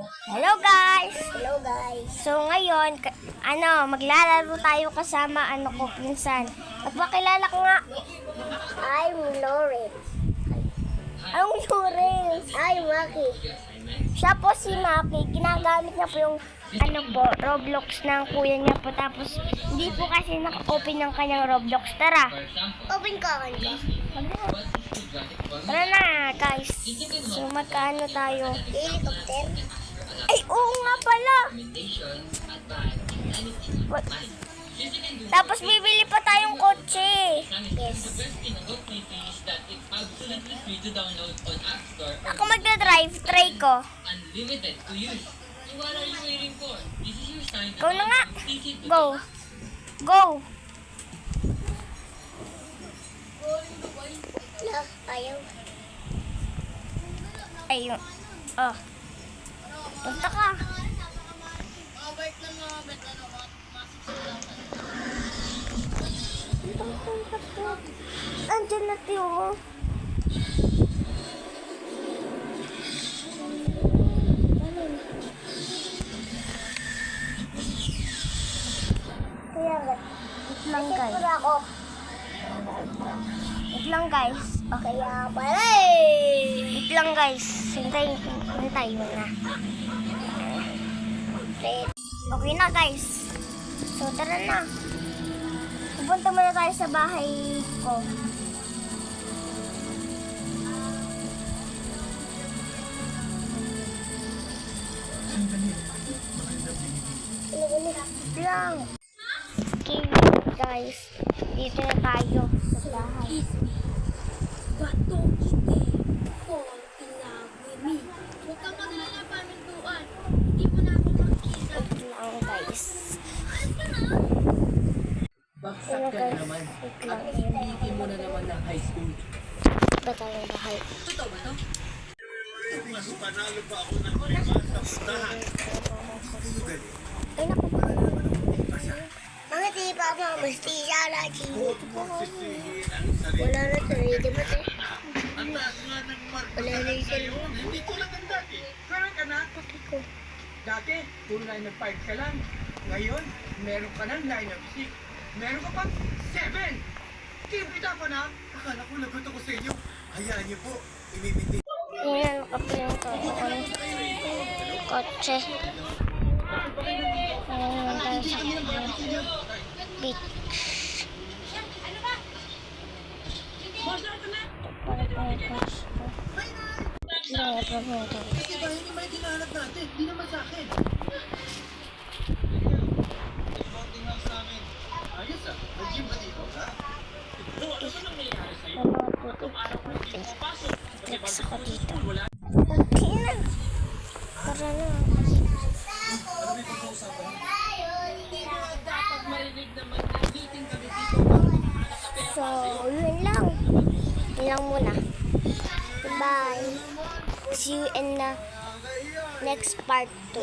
Hello guys! Hello guys. So ngayon, maglalaro tayo kasama ko pinsan. Magpakilala ko nga. I'm Lawrence. Ang Lawrence. I'm Maki. Siya po si Maki. Ginagamit niya po yung Roblox ng kuya niya po. Tapos hindi po kasi naka-open ng kanyang Roblox. Tara! Open ka kanka. Tara na guys. So magkaano tayo? Helicopter. Ay, oo nga pala! Tapos bibili pa tayong kotse. Yes. Ako magdadrive, try ko. Go na nga. Go. Go. La, ayaw. Ayun. Oh. Punta ka. Andiyan na tiyo mo. Kaya nga. Wait lang guys. Pura ako. Wait lang guys. Okay. Kaya pala eh. Wait lang guys. Hintay mo na. Okay na guys. So tara na. Pupunta muna tayo sa bahay ko. Lang. Okay guys. Dito na tayo sa bahay. Bato hindi for pinagwimi. Huwag kang magalala pamintuan. Hindi mo na ako makikita. Wait lang guys. Baksak ka na naman. At hindi mo na naman ng high school. Ba tayong bahay? Totoo ba to? Ay naku. Mga di pa ako mastisya na chino. Wala na to. Ready mo to. Wala na yung cellphone. Hindi tulad ng dati. Kaya ka na. Dati, puro line of 5 ka lang. Ngayon, meron ka ng line of 6. Meron ka pang 7. Kibita ko na. Akala ko lagot ako sa inyo. Hayaan niyo po. Imibiti. Yan, nakapilang ko ang kotse. Ayan tayo sa beach. Para tayo kotse. Kasi ba yun yung may dinahanap natin? Hindi naman sa akin. Ayos ah. Nag-gym ba dito? Ha? Ang mga putik. Flex ako dito. Okay na. Tara na. So, yun lang. Yun lang muna. Goodbye. See you in the next part 2.